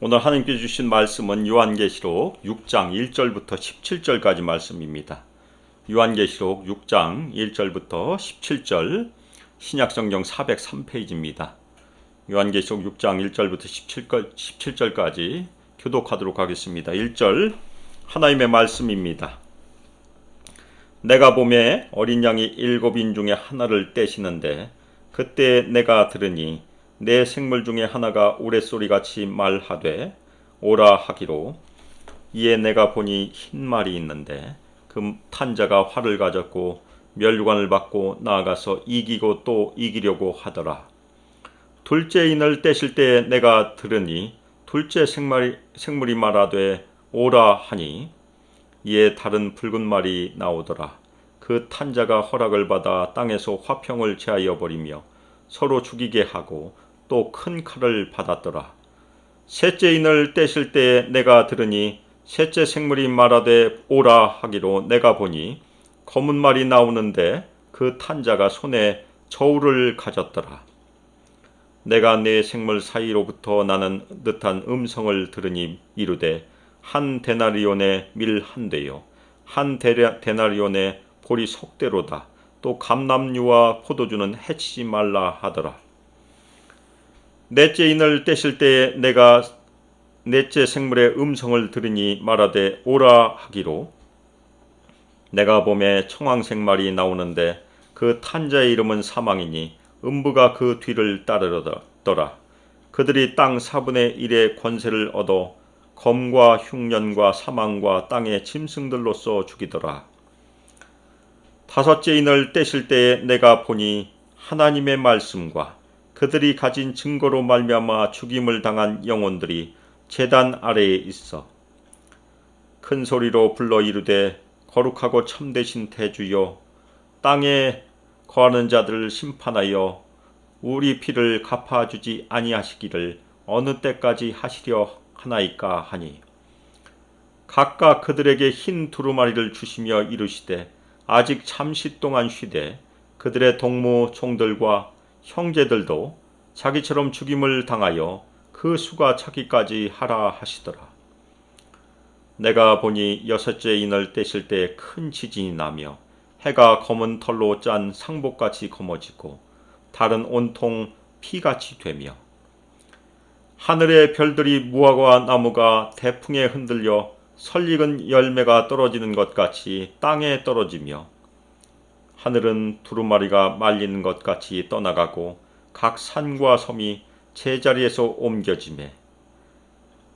오늘 하나님께 주신 말씀은 요한계시록 6장 1절부터 17절까지 말씀입니다. 요한계시록 6장 1절부터 17절 신약성경 403페이지입니다. 요한계시록 6장 1절부터 17절까지 교독하도록 하겠습니다. 1절 하나님의 말씀입니다. 내가 보매 어린 양이 7인 중에 하나를 떼시는데 그때 내가 들으니 내 생물 중에 하나가 우레소리같이 말하되 오라 하기로, 이에 내가 보니 흰 말이 있는데 그 탄자가 활을 가졌고 면류관을 받고 나아가서 이기고 또 이기려고 하더라. 둘째 인을 떼실 때 내가 들으니 둘째 생물이 말하되 오라 하니, 이에 다른 붉은 말이 나오더라. 그 탄자가 허락을 받아 땅에서 화평을 제하여 버리며 서로 죽이게 하고 또 큰 칼을 받았더라. 셋째 인을 떼실 때 내가 들으니 셋째 생물이 말하되 오라 하기로, 내가 보니 검은 말이 나오는데 그 탄자가 손에 저울을 가졌더라. 내가 네 생물 사이로부터 나는 듯한 음성을 들으니 이르되, 한 데나리온의 밀 한 대요, 한 데나리온의 보리 속대로다. 또 감람류와 포도주는 해치지 말라 하더라. 넷째 인을 떼실 때에 내가 넷째 생물의 음성을 들으니 말하되 오라 하기로, 내가 보매 청황색 말이 나오는데 그 탄자의 이름은 사망이니 음부가 그 뒤를 따르더라. 그들이 땅 4분의 1의 권세를 얻어 검과 흉년과 사망과 땅의 짐승들로서 죽이더라. 다섯째 인을 떼실 때에 내가 보니 하나님의 말씀과 그들이 가진 증거로 말미암아 죽임을 당한 영혼들이 제단 아래에 있어 큰 소리로 불러 이르되, 거룩하고 참되신 태주여, 땅에 거하는 자들을 심판하여 우리 피를 갚아주지 아니하시기를 어느 때까지 하시려 하나이까 하니, 각각 그들에게 흰 두루마리를 주시며 이르시되, 아직 잠시 동안 쉬되 그들의 동무 종들과 형제들도 자기처럼 죽임을 당하여 그 수가 차기까지 하라 하시더라. 내가 보니 여섯째 인을 떼실 때 큰 지진이 나며 해가 검은 털로 짠 상복같이 검어지고 달은 온통 피같이 되며 하늘의 별들이 무화과 나무가 대풍에 흔들려 설익은 열매가 떨어지는 것 같이 땅에 떨어지며 하늘은 두루마리가 말리는 것 같이 떠나가고 각 산과 섬이 제자리에서 옮겨지매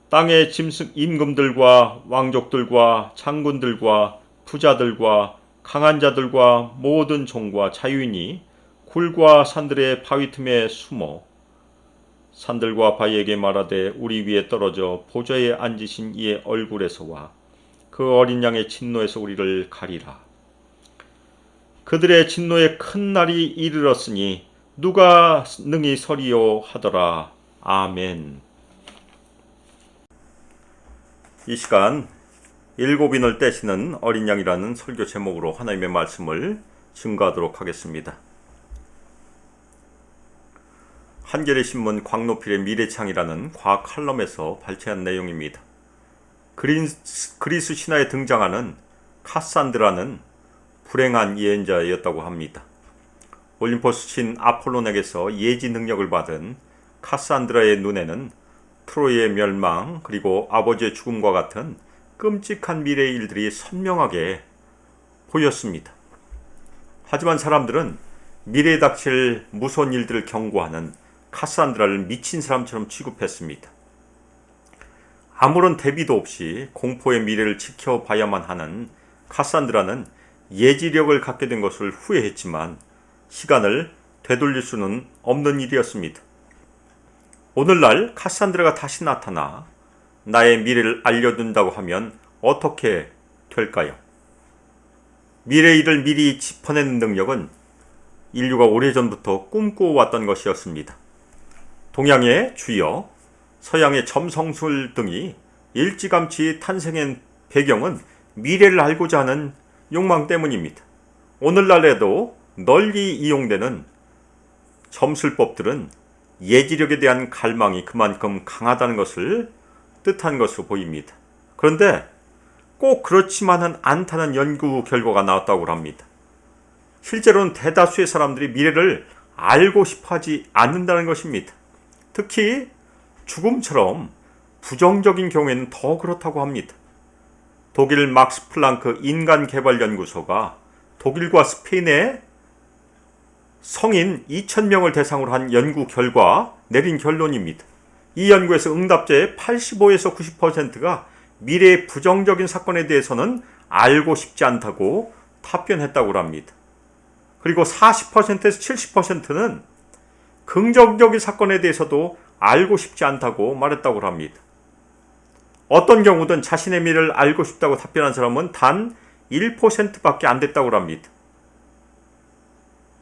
땅의 짐승 임금들과 왕족들과 장군들과 부자들과 강한 자들과 모든 종과 자유인이 굴과 산들의 바위 틈에 숨어 산들과 바위에게 말하되, 우리 위에 떨어져 보좌에 앉으신 이의 얼굴에서와 그 어린 양의 진노에서 우리를 가리라. 그들의 진노의 큰 날이 이르렀으니 누가 능히 서리요 하더라. 아멘. 이 시간 7인을 떼시는 어린 양이라는 설교 제목으로 하나님의 말씀을 증거하도록 하겠습니다. 한겨레신문 광노필의 미래창이라는 과학 칼럼에서 발췌한 내용입니다. 그리스 신화에 등장하는 카산드라는 불행한 예언자였다고 합니다. 올림포스 신 아폴론에게서 예지 능력을 받은 카산드라의 눈에는 트로이의 멸망 그리고 아버지의 죽음과 같은 끔찍한 미래의 일들이 선명하게 보였습니다. 하지만 사람들은 미래에 닥칠 무서운 일들을 경고하는 카산드라를 미친 사람처럼 취급했습니다. 아무런 대비도 없이 공포의 미래를 지켜봐야만 하는 카산드라는 예지력을 갖게 된 것을 후회했지만 시간을 되돌릴 수는 없는 일이었습니다. 오늘날 카산드라가 다시 나타나 나의 미래를 알려준다고 하면 어떻게 될까요? 미래의 일을 미리 짚어내는 능력은 인류가 오래전부터 꿈꿔왔던 것이었습니다. 동양의 주여, 서양의 점성술 등이 일찌감치 탄생한 배경은 미래를 알고자 하는 욕망 때문입니다. 오늘날에도 널리 이용되는 점술법들은 예지력에 대한 갈망이 그만큼 강하다는 것을 뜻한 것으로 보입니다. 그런데 꼭 그렇지만은 않다는 연구 결과가 나왔다고 합니다. 실제로는 대다수의 사람들이 미래를 알고 싶어 하지 않는다는 것입니다. 특히 죽음처럼 부정적인 경우에는 더 그렇다고 합니다. 독일 막스 플랑크 인간개발연구소가 독일과 스페인의 성인 2,000명을 대상으로 한 연구 결과 내린 결론입니다. 이 연구에서 응답자의 85에서 90%가 미래의 부정적인 사건에 대해서는 알고 싶지 않다고 답변했다고 합니다. 그리고 40%에서 70%는 긍정적인 사건에 대해서도 알고 싶지 않다고 말했다고 합니다. 어떤 경우든 자신의 미래를 알고 싶다고 답변한 사람은 단 1%밖에 안 됐다고 합니다.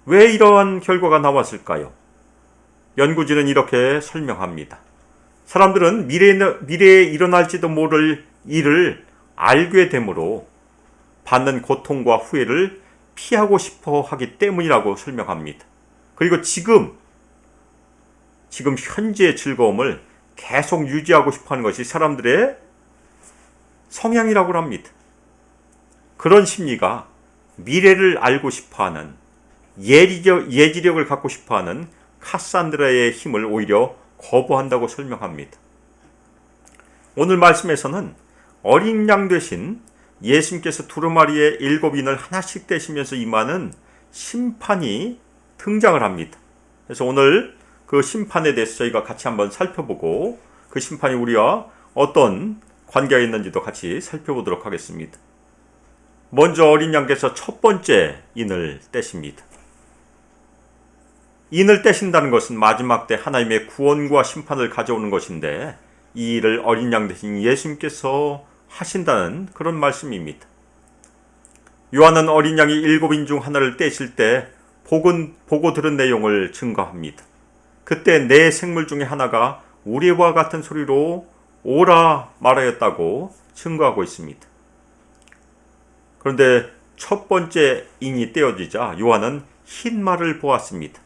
왜 이러한 결과가 나왔을까요? 연구진은 이렇게 설명합니다. 사람들은 미래에 일어날지도 모를 일을 알게 되므로 받는 고통과 후회를 피하고 싶어 하기 때문이라고 설명합니다. 그리고 지금 현재의 즐거움을 계속 유지하고 싶어 하는 것이 사람들의 성향이라고 합니다. 그런 심리가 미래를 알고 싶어 하는 예지력을 갖고 싶어 하는 카산드라의 힘을 오히려 거부한다고 설명합니다. 오늘 말씀에서는 어린 양 되신 예수님께서 두루마리에 7인을 하나씩 떼시면서 임하는 심판이 등장을 합니다. 그래서 오늘 그 심판에 대해서 저희가 같이 한번 살펴보고 그 심판이 우리와 어떤 관계가 있는지도 같이 살펴보도록 하겠습니다. 먼저 어린 양께서 첫 번째 인을 떼십니다. 인을 떼신다는 것은 마지막 때 하나님의 구원과 심판을 가져오는 것인데 이 일을 어린 양 대신 예수님께서 하신다는 그런 말씀입니다. 요한은 어린 양이 7인 중 하나를 떼실 때 보고 들은 내용을 증거합니다. 그때 네 생물 중에 하나가 우리와 같은 소리로 오라 말하였다고 증거하고 있습니다. 그런데 첫 번째 인이 떼어지자 요한은 흰 말을 보았습니다.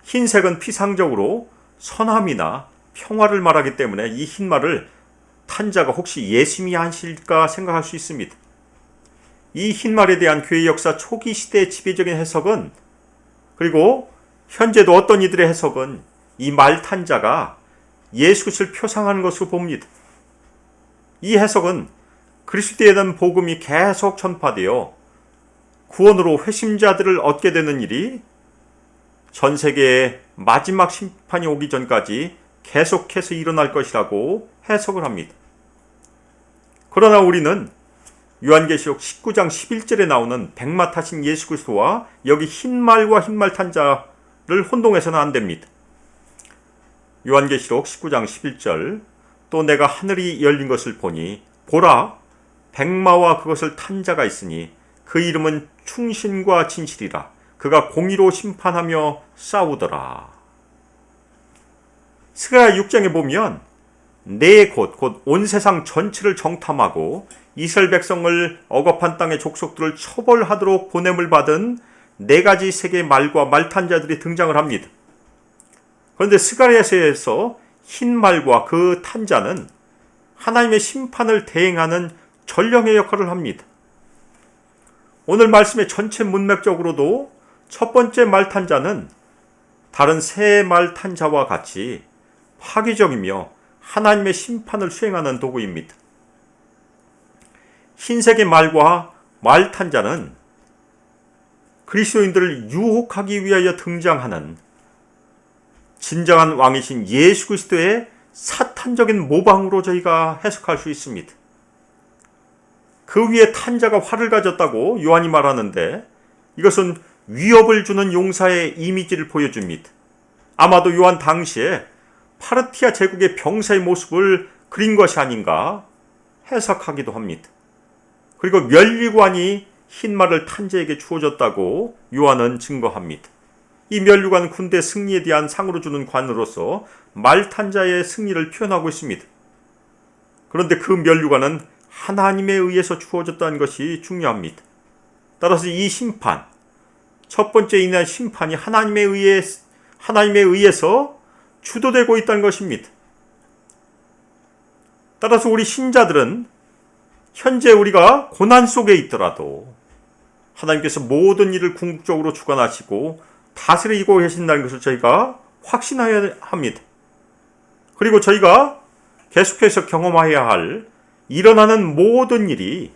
흰색은 피상적으로 선함이나 평화를 말하기 때문에 이 흰 말을 탄 자가 혹시 예수님이 하실까 생각할 수 있습니다. 이 흰 말에 대한 교회 역사 초기 시대의 지배적인 해석은 그리고 현재도 어떤 이들의 해석은 이 말 탄 자가 예수 그리스도를 표상하는 것으로 봅니다. 이 해석은 그리스도에 대한 복음이 계속 전파되어 구원으로 회심자들을 얻게 되는 일이 전 세계의 마지막 심판이 오기 전까지 계속해서 일어날 것이라고 해석을 합니다. 그러나 우리는 요한계시록 19장 11절에 나오는 백마 타신 예수 그리스도와 여기 흰말과 흰말 탄 자를 혼동해서는 안 됩니다. 요한계시록 19장 11절 또 내가 하늘이 열린 것을 보니 보라 백마와 그것을 탄 자가 있으니 그 이름은 충신과 진실이라 그가 공의로 심판하며 싸우더라. 스가랴 6장에 보면 네 곳, 곧 온 세상 전체를 정탐하고 이스라엘 백성을 억압한 땅의 족속들을 처벌하도록 보냄을 받은 네 가지 세계의 말과 말탄 자들이 등장을 합니다. 그런데 스가랴서에서 흰 말과 그 탄자는 하나님의 심판을 대행하는 전령의 역할을 합니다. 오늘 말씀의 전체 문맥적으로도 첫 번째 말탄자는 다른 세 말탄자와 같이 파괴적이며 하나님의 심판을 수행하는 도구입니다. 흰색의 말과 말탄자는 그리스도인들을 유혹하기 위하여 등장하는 진정한 왕이신 예수 그리스도의 사탄적인 모방으로 저희가 해석할 수 있습니다. 그 위에 탄자가 활을 가졌다고 요한이 말하는데 이것은 위협을 주는 용사의 이미지를 보여줍니다. 아마도 요한 당시에 파르티아 제국의 병사의 모습을 그린 것이 아닌가 해석하기도 합니다. 그리고 면류관이 흰말을 탄 자에게 주어졌다고 요한은 증거합니다. 이 면류관은 군대 승리에 대한 상으로 주는 관으로서 말탄자의 승리를 표현하고 있습니다. 그런데 그 면류관은 하나님에 의해서 주어졌다는 것이 중요합니다. 따라서 이 심판, 첫 번째 인한 심판이 하나님에 의해서 주도되고 있다는 것입니다. 따라서 우리 신자들은 현재 우리가 고난 속에 있더라도 하나님께서 모든 일을 궁극적으로 주관하시고 다스리고 계신다는 것을 저희가 확신해야 합니다. 그리고 저희가 계속해서 경험해야 할 일어나는 모든 일이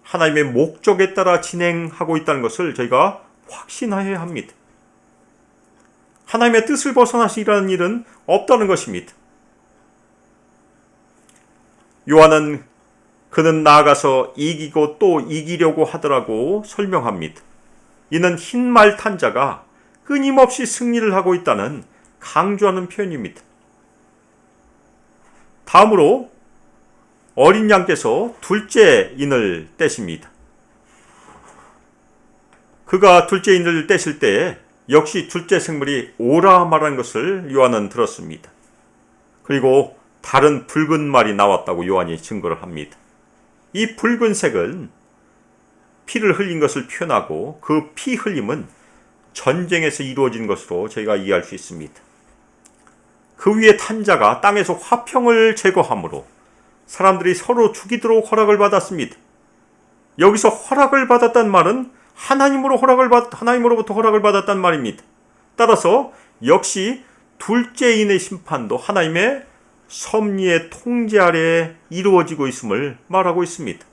하나님의 목적에 따라 진행하고 있다는 것을 저희가 확신해야 합니다. 하나님의 뜻을 벗어나서 일어나는 일은 없다는 것입니다. 요한은 그는 나아가서 이기고 또 이기려고 하더라고 설명합니다. 이는 흰말 탄 자가 끊임없이 승리를 하고 있다는 강조하는 표현입니다. 다음으로 어린 양께서 둘째 인을 떼십니다. 그가 둘째 인을 떼실 때 역시 둘째 생물이 오라 말한 것을 요한은 들었습니다. 그리고 다른 붉은 말이 나왔다고 요한이 증거를 합니다. 이 붉은색은 피를 흘린 것을 표현하고 그 피 흘림은 전쟁에서 이루어진 것으로 저희가 이해할 수 있습니다. 그 위에 탄 자가 땅에서 화평을 제거함으로 사람들이 서로 죽이도록 허락을 받았습니다. 여기서 허락을 받았단 말은 하나님으로부터 허락을 받았단 말입니다. 따라서 역시 둘째인의 심판도 하나님의 섭리의 통제 아래 이루어지고 있음을 말하고 있습니다.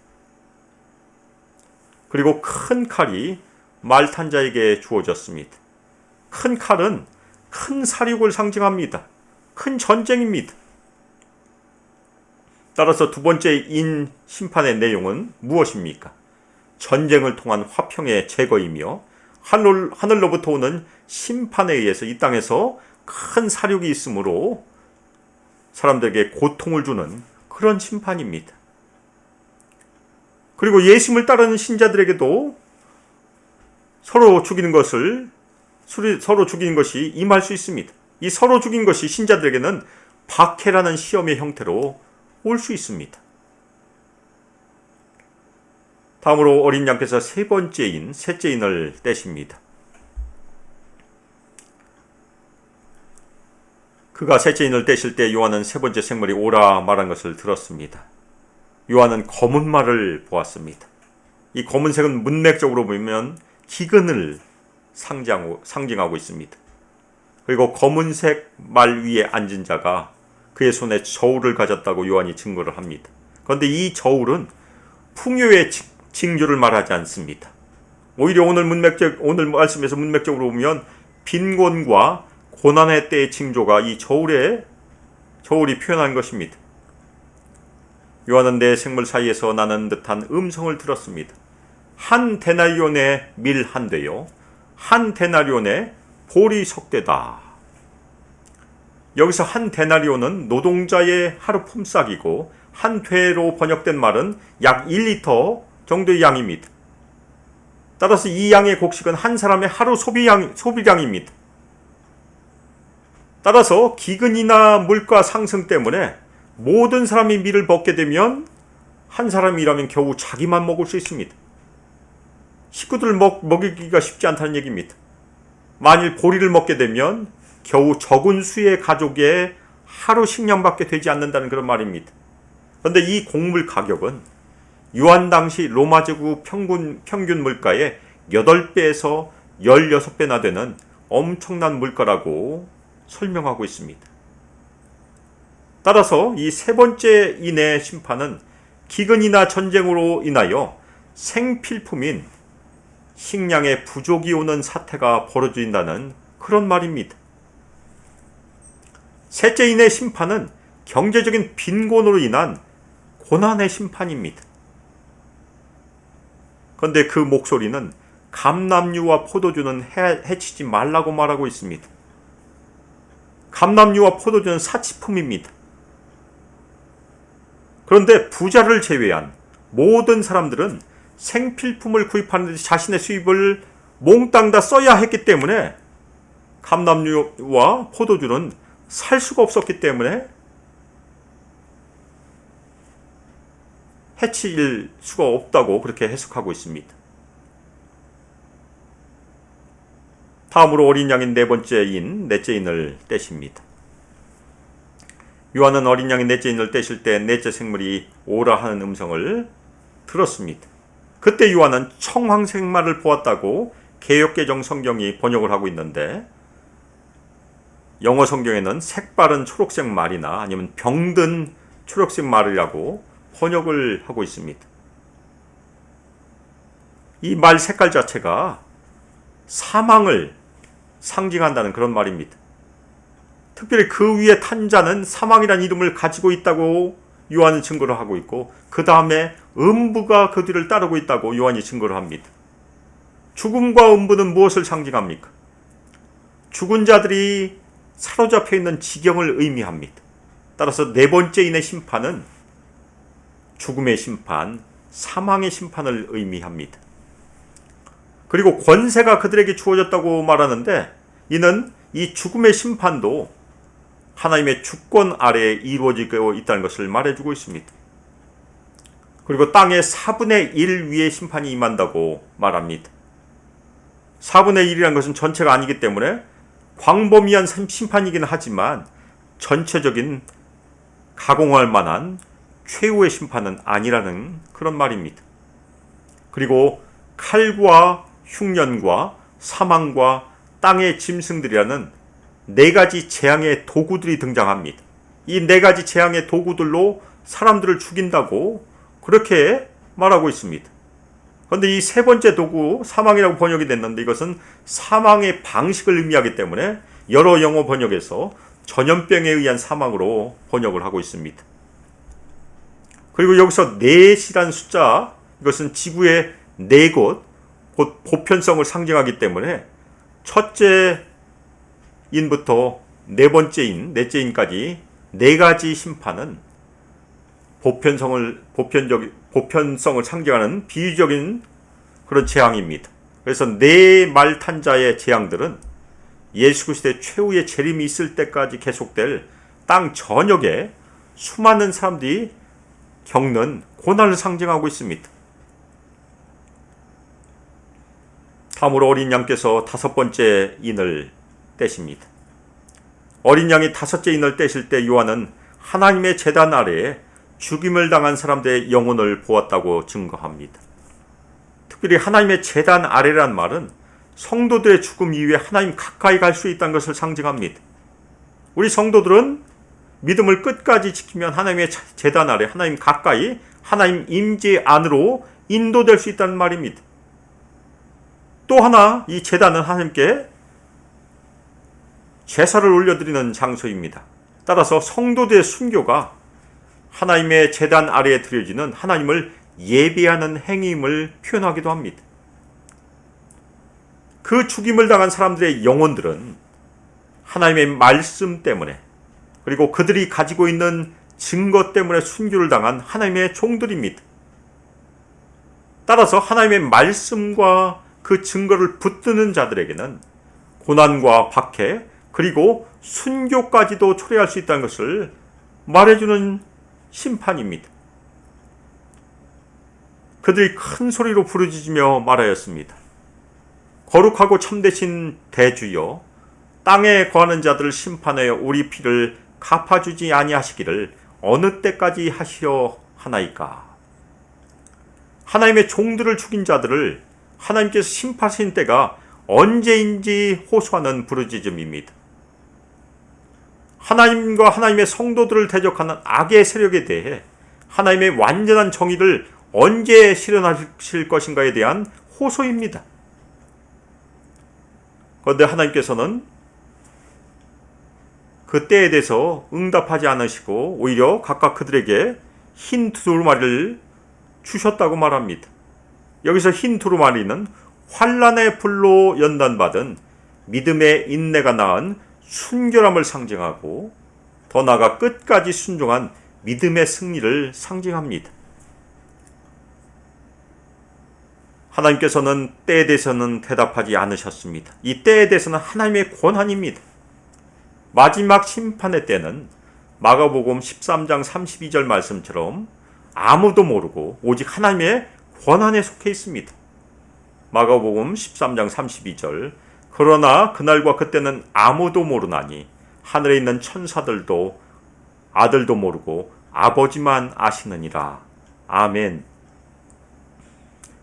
그리고 큰 칼이 말탄 자에게 주어졌습니다. 큰 칼은 큰 사륙을 상징합니다. 큰 전쟁입니다. 따라서 두 번째 인 심판의 내용은 무엇입니까? 전쟁을 통한 화평의 제거이며 하늘로부터 오는 심판에 의해서 이 땅에서 큰 사륙이 있으므로 사람들에게 고통을 주는 그런 심판입니다. 그리고 예수님을 따르는 신자들에게도 서로 죽이는 것이 임할 수 있습니다. 이 서로 죽인 것이 신자들에게는 박해라는 시험의 형태로 올 수 있습니다. 다음으로 어린 양께서 셋째 인을 떼십니다. 그가 셋째 인을 떼실 때 요한은 세 번째 생물이 오라 말한 것을 들었습니다. 요한은 검은 말을 보았습니다. 이 검은색은 문맥적으로 보면 기근을 상징하고 있습니다. 그리고 검은색 말 위에 앉은 자가 그의 손에 저울을 가졌다고 요한이 증거를 합니다. 그런데 이 저울은 풍요의 징조를 말하지 않습니다. 오히려 오늘 말씀에서 문맥적으로 보면 빈곤과 고난의 때의 징조가 이 저울이 표현한 것입니다. 요한은 내 생물 사이에서 나는 듯한 음성을 들었습니다. 한 데나리온의 밀 한 대요, 한 데나리온의 보리 석대다. 여기서 한 데나리온은 노동자의 하루 품삯이고 한 되로 번역된 말은 약 1리터 정도의 양입니다. 따라서 이 양의 곡식은 한 사람의 하루 소비량입니다. 따라서 기근이나 물가 상승 때문에 모든 사람이 밀을 먹게 되면 한 사람이라면 겨우 자기만 먹을 수 있습니다. 식구들을 먹이기가 쉽지 않다는 얘기입니다. 만일 보리를 먹게 되면 겨우 적은 수의 가족의 하루 식량밖에 되지 않는다는 그런 말입니다. 그런데 이 곡물 가격은 요한 당시 로마 제국 평균 물가의 8배에서 16배나 되는 엄청난 물가라고 설명하고 있습니다. 따라서 이 세 번째 인의 심판은 기근이나 전쟁으로 인하여 생필품인 식량의 부족이 오는 사태가 벌어진다는 그런 말입니다. 셋째 인의 심판은 경제적인 빈곤으로 인한 고난의 심판입니다. 그런데 그 목소리는 감람류와 포도주는 해치지 말라고 말하고 있습니다. 감람류와 포도주는 사치품입니다. 그런데 부자를 제외한 모든 사람들은 생필품을 구입하는 데 자신의 수입을 몽땅 다 써야 했기 때문에 감람류와 포도주는 살 수가 없었기 때문에 해칠 수가 없다고 그렇게 해석하고 있습니다. 다음으로 어린 양인 넷째 인을 떼십니다. 요한은 어린 양이 넷째 인을 떼실 때 넷째 생물이 오라 하는 음성을 들었습니다. 그때 요한은 청황색 말을 보았다고 개역개정 성경이 번역을 하고 있는데, 영어 성경에는 색바른 초록색 말이나 아니면 병든 초록색 말이라고 번역을 하고 있습니다. 이 말 색깔 자체가 사망을 상징한다는 그런 말입니다. 특별히 그 위에 탄 자는 사망이라는 이름을 가지고 있다고 요한은 증거를 하고 있고, 그 다음에 음부가 그 뒤를 따르고 있다고 요한이 증거를 합니다. 죽음과 음부는 무엇을 상징합니까? 죽은 자들이 사로잡혀 있는 지경을 의미합니다. 따라서 네 번째인의 심판은 죽음의 심판, 사망의 심판을 의미합니다. 그리고 권세가 그들에게 주어졌다고 말하는데, 이는 이 죽음의 심판도 하나님의 주권 아래에 이루어지고 있다는 것을 말해주고 있습니다. 그리고 땅의 4분의 1 위에 심판이 임한다고 말합니다. 4분의 1이라는 것은 전체가 아니기 때문에 광범위한 심판이긴 하지만 전체적인 가공할 만한 최후의 심판은 아니라는 그런 말입니다. 그리고 칼과 흉년과 사망과 땅의 짐승들이라는 네 가지 재앙의 도구들이 등장합니다. 이 네 가지 재앙의 도구들로 사람들을 죽인다고 그렇게 말하고 있습니다. 그런데 이 세 번째 도구, 사망이라고 번역이 됐는데, 이것은 사망의 방식을 의미하기 때문에 여러 영어 번역에서 전염병에 의한 사망으로 번역을 하고 있습니다. 그리고 여기서 넷이란 숫자, 이것은 지구의 네 곳, 곧 보편성을 상징하기 때문에 첫째 인부터 네 번째 인, 넷째 인까지 네 가지 심판은 보편성을 상징하는 비유적인 그런 재앙입니다. 그래서 네 말 탄 자의 재앙들은 예수 그리스도의 최후의 재림이 있을 때까지 계속될 땅 전역에 수많은 사람들이 겪는 고난을 상징하고 있습니다. 다음으로 어린 양께서 다섯 번째 인을 떼십니다. 어린 양이 다섯째 인을 떼실 때 요한은 하나님의 제단 아래에 죽임을 당한 사람들의 영혼을 보았다고 증거합니다. 특별히 하나님의 제단 아래란 말은 성도들의 죽음 이후에 하나님 가까이 갈 수 있다는 것을 상징합니다. 우리 성도들은 믿음을 끝까지 지키면 하나님의 제단 아래, 하나님 가까이, 하나님 임재 안으로 인도될 수 있다는 말입니다. 또 하나, 이 제단은 하나님께 제사를 올려드리는 장소입니다. 따라서 성도들의 순교가 하나님의 제단 아래에 드려지는 하나님을 예배하는 행위임을 표현하기도 합니다. 그 죽임을 당한 사람들의 영혼들은 하나님의 말씀 때문에, 그리고 그들이 가지고 있는 증거 때문에 순교를 당한 하나님의 종들입니다. 따라서 하나님의 말씀과 그 증거를 붙드는 자들에게는 고난과 박해, 그리고 순교까지도 초래할 수 있다는 것을 말해주는 심판입니다. 그들이 큰 소리로 부르짖으며 말하였습니다. 거룩하고 참되신 대주여, 땅에 거하는 자들을 심판하여 우리 피를 갚아주지 아니하시기를 어느 때까지 하시려 하나이까. 하나님의 종들을 죽인 자들을 하나님께서 심판하신 때가 언제인지 호소하는 부르짖음입니다. 하나님과 하나님의 성도들을 대적하는 악의 세력에 대해 하나님의 완전한 정의를 언제 실현하실 것인가에 대한 호소입니다. 그런데 하나님께서는 그 때에 대해서 응답하지 않으시고 오히려 각각 그들에게 흰 두루마리를 주셨다고 말합니다. 여기서 흰 두루마리는 환난의 불로 연단받은 믿음의 인내가 낳은 순결함을 상징하고, 더 나아가 끝까지 순종한 믿음의 승리를 상징합니다. 하나님께서는 때에 대해서는 대답하지 않으셨습니다. 이 때에 대해서는 하나님의 권한입니다. 마지막 심판의 때는 마가복음 13장 32절 말씀처럼 아무도 모르고 오직 하나님의 권한에 속해 있습니다. 마가복음 13장 32절, 그러나 그날과 그때는 아무도 모르나니 하늘에 있는 천사들도 아들도 모르고 아버지만 아시느니라. 아멘.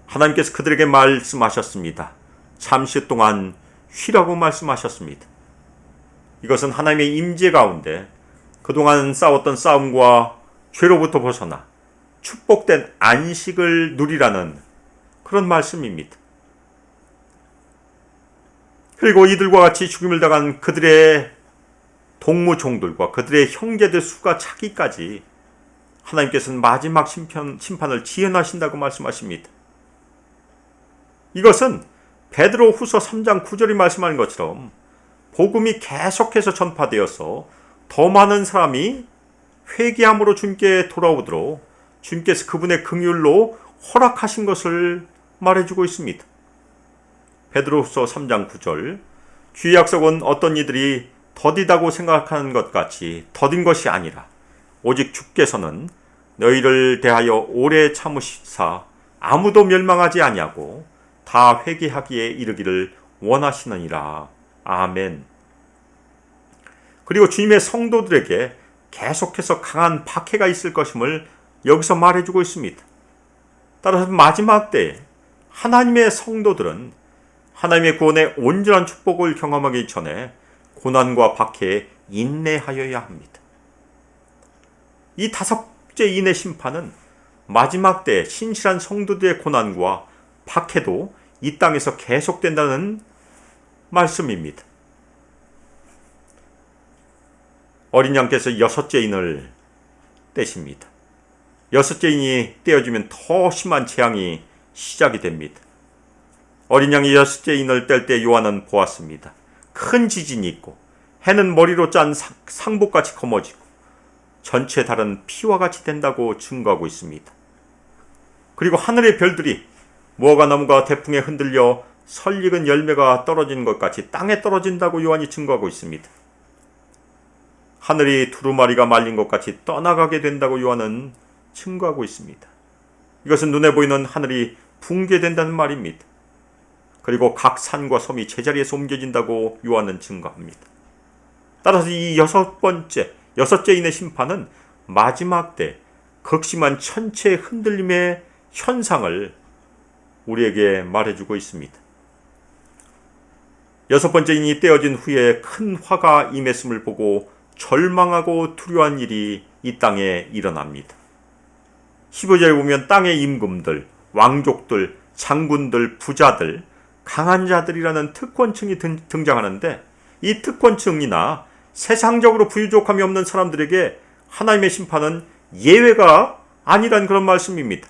하나님께서 그들에게 말씀하셨습니다. 잠시 동안 쉬라고 말씀하셨습니다. 이것은 하나님의 임재 가운데 그동안 싸웠던 싸움과 죄로부터 벗어나 축복된 안식을 누리라는 그런 말씀입니다. 그리고 이들과 같이 죽임을 당한 그들의 동무종들과 그들의 형제들 수가 차기까지 하나님께서는 마지막 심판을 지연하신다고 말씀하십니다. 이것은 베드로 후서 3장 9절이 말씀하는 것처럼 복음이 계속해서 전파되어서 더 많은 사람이 회개함으로 주님께 돌아오도록 주님께서 그분의 긍휼로 허락하신 것을 말해주고 있습니다. 베드로후서 3장 9절, 주의 약속은 어떤 이들이 더디다고 생각하는 것 같이 더딘 것이 아니라 오직 주께서는 너희를 대하여 오래 참으시사 아무도 멸망하지 아니하고 다 회개하기에 이르기를 원하시느니라. 아멘. 그리고 주님의 성도들에게 계속해서 강한 박해가 있을 것임을 여기서 말해주고 있습니다. 따라서 마지막 때에 하나님의 성도들은 하나님의 구원의 온전한 축복을 경험하기 전에 고난과 박해에 인내하여야 합니다. 이 다섯째 인의 심판은 마지막 때 신실한 성도들의 고난과 박해도 이 땅에서 계속된다는 말씀입니다. 어린 양께서 여섯째 인을 떼십니다. 여섯째 인이 떼어지면 더 심한 재앙이 시작이 됩니다. 어린 양이 여섯째 인을 뗄 때 요한은 보았습니다. 큰 지진이 있고 해는 머리로 짠 상복같이 검어지고 전체 달은 피와 같이 된다고 증거하고 있습니다. 그리고 하늘의 별들이 무화과 나무가 대풍에 흔들려 설익은 열매가 떨어지는 것 같이 땅에 떨어진다고 요한이 증거하고 있습니다. 하늘이 두루마리가 말린 것 같이 떠나가게 된다고 요한은 증거하고 있습니다. 이것은 눈에 보이는 하늘이 붕괴된다는 말입니다. 그리고 각 산과 섬이 제자리에서 옮겨진다고 요한은 증거합니다. 따라서 이 여섯째 인의 심판은 마지막 때 극심한 천체의 흔들림의 현상을 우리에게 말해주고 있습니다. 여섯 번째 인이 떼어진 후에 큰 화가 임했음을 보고 절망하고 두려워한 일이 이 땅에 일어납니다. 15절에 보면 땅의 임금들, 왕족들, 장군들, 부자들, 강한 자들이라는 특권층이 등장하는데 이 특권층이나 세상적으로 부유족함이 없는 사람들에게 하나님의 심판은 예외가 아니란 그런 말씀입니다.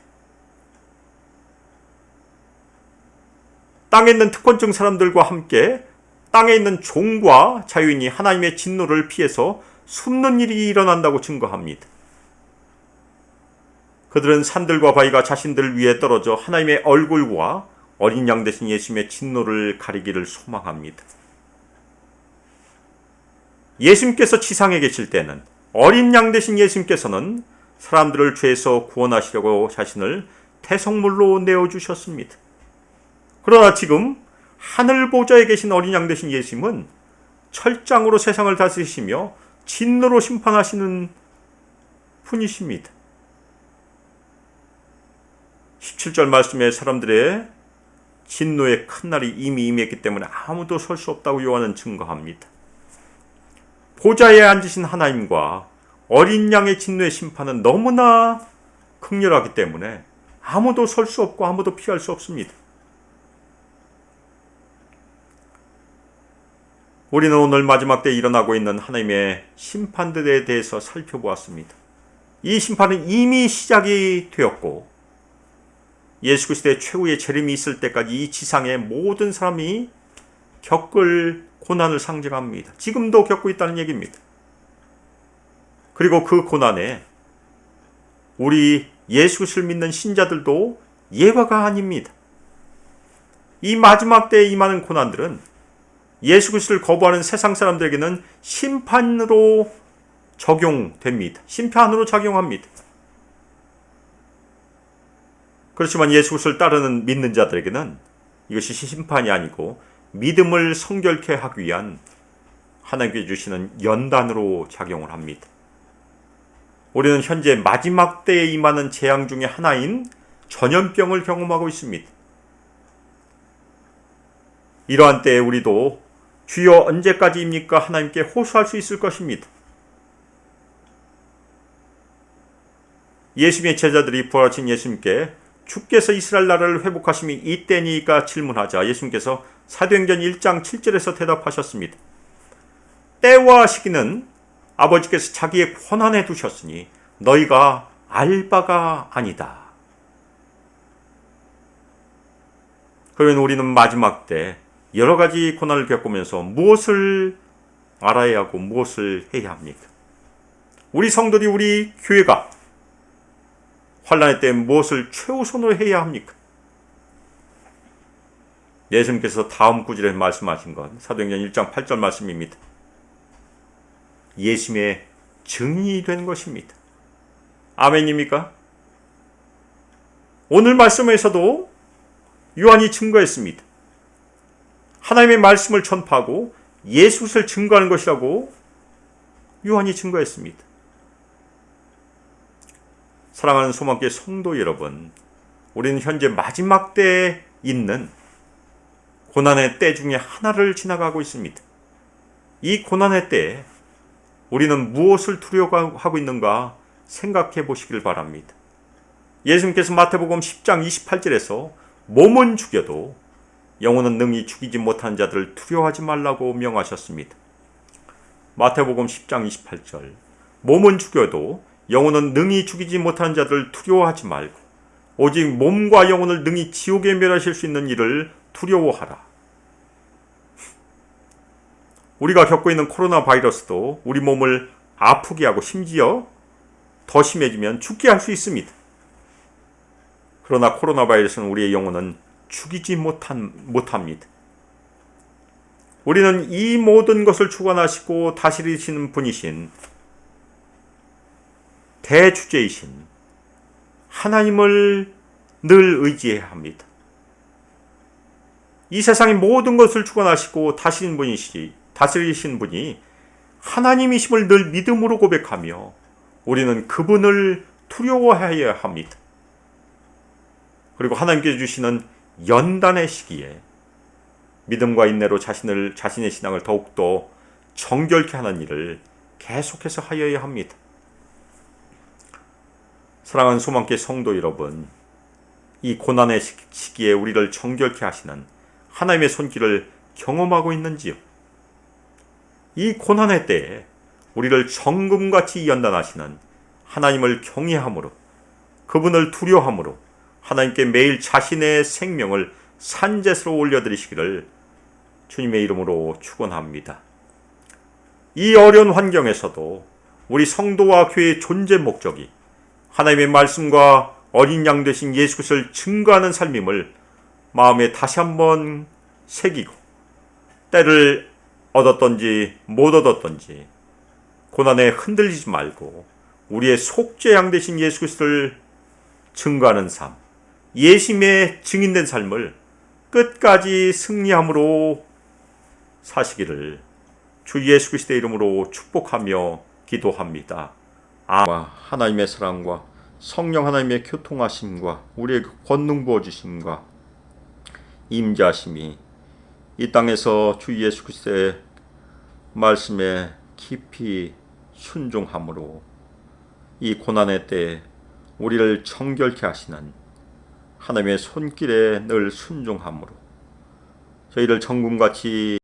땅에 있는 특권층 사람들과 함께 땅에 있는 종과 자유인이 하나님의 진노를 피해서 숨는 일이 일어난다고 증거합니다. 그들은 산들과 바위가 자신들 위에 떨어져 하나님의 얼굴과 어린 양 대신 예수님의 진노를 가리기를 소망합니다. 예수님께서 지상에 계실 때는 어린 양 대신 예수님께서는 사람들을 죄에서 구원하시려고 자신을 태석물로 내어주셨습니다. 그러나 지금 하늘 보좌에 계신 어린 양 대신 예수님은 철장으로 세상을 다스리시며 진노로 심판하시는 분이십니다. 17절 말씀에 사람들의 진노의 큰 날이 이미 임했기 때문에 아무도 설 수 없다고 요한은 증거합니다. 보좌에 앉으신 하나님과 어린 양의 진노의 심판은 너무나 극렬하기 때문에 아무도 설 수 없고 아무도 피할 수 없습니다. 우리는 오늘 마지막 때 일어나고 있는 하나님의 심판들에 대해서 살펴보았습니다. 이 심판은 이미 시작이 되었고 예수 그리스도의 최후의 재림이 있을 때까지 이 지상의 모든 사람이 겪을 고난을 상징합니다. 지금도 겪고 있다는 얘기입니다. 그리고 그 고난에 우리 예수 그리스도를 믿는 신자들도 예외가 아닙니다. 이 마지막 때에 임하는 고난들은 예수 그리스도를 거부하는 세상 사람들에게는 심판으로 적용됩니다. 심판으로 작용합니다. 그렇지만 예수 그리스도를 따르는 믿는 자들에게는 이것이 심판이 아니고 믿음을 성결케 하기 위한 하나님께 주시는 연단으로 작용을 합니다. 우리는 현재 마지막 때에 임하는 재앙 중의 하나인 전염병을 경험하고 있습니다. 이러한 때에 우리도 주여 언제까지입니까? 하나님께 호소할 수 있을 것입니다. 예수님의 제자들이 부활하신 예수님께 주께서 이스라엘 나라를 회복하심이 이때니까 질문하자 예수님께서 사도행전 1장 7절에서 대답하셨습니다. 때와 시기는 아버지께서 자기의 권한에 두셨으니 너희가 알 바가 아니다. 그러면 우리는 마지막 때 여러 가지 고난을 겪으면서 무엇을 알아야 하고 무엇을 해야 합니까? 우리 성도들이 우리 교회가 환난의 때 무엇을 최우선으로 해야 합니까? 예수님께서 다음 구절에 말씀하신 건 사도행전 1장 8절 말씀입니다. 예수님의 증인이 된 것입니다. 아멘입니까? 오늘 말씀에서도 요한이 증거했습니다. 하나님의 말씀을 전파하고 예수를 증거하는 것이라고 요한이 증거했습니다. 사랑하는 소망교회 성도 여러분, 우리는 현재 마지막 때에 있는 고난의 때 중에 하나를 지나가고 있습니다. 이 고난의 때에 우리는 무엇을 두려워하고 있는가 생각해 보시길 바랍니다. 예수님께서 마태복음 10장 28절에서 몸은 죽여도 영혼은 능히 죽이지 못하는 자들을 두려워하지 말라고 명하셨습니다. 마태복음 10장 28절 몸은 죽여도 영혼은 능히 죽이지 못하는 자들을 두려워하지 말고 오직 몸과 영혼을 능히 지옥에 멸하실 수 있는 일을 두려워하라. 우리가 겪고 있는 코로나 바이러스도 우리 몸을 아프게 하고 심지어 더 심해지면 죽게 할 수 있습니다. 그러나 코로나 바이러스는 우리의 영혼은 죽이지 못합니다. 우리는 이 모든 것을 주관하시고 다스리시는 분이신 대주제이신 하나님을 늘 의지해야 합니다. 이 세상의 모든 것을 주관하시고 다스리신 분이 하나님이심을 늘 믿음으로 고백하며 우리는 그분을 두려워해야 합니다. 그리고 하나님께서 주시는 연단의 시기에 믿음과 인내로 자신의 신앙을 더욱더 정결케 하는 일을 계속해서 하여야 합니다. 사랑하는 소망교회 성도 여러분, 이 고난의 시기에 우리를 정결케 하시는 하나님의 손길을 경험하고 있는지요? 이 고난의 때에 우리를 정금같이 연단하시는 하나님을 경외함으로 그분을 두려워함으로 하나님께 매일 자신의 생명을 산제스로 올려드리시기를 주님의 이름으로 축원합니다. 이 어려운 환경에서도 우리 성도와 교회의 존재 목적이 하나님의 말씀과 어린 양 되신 예수 그리스도를 증거하는 삶임을 마음에 다시 한번 새기고 때를 얻었던지 못 얻었던지 고난에 흔들리지 말고 우리의 속죄 양 되신 예수 그리스도를 증거하는 삶, 예심의 증인된 삶을 끝까지 승리함으로 사시기를 주 예수 그리스도의 이름으로 축복하며 기도합니다. 하나님의 사랑과 성령 하나님의 교통하심과 우리에게 권능 부어주심과 임재하심이 이 땅에서 주 예수 그리스도의 말씀에 깊이 순종함으로 이 고난의 때에 우리를 정결케 하시는 하나님의 손길에 늘 순종함으로 저희를 정금같이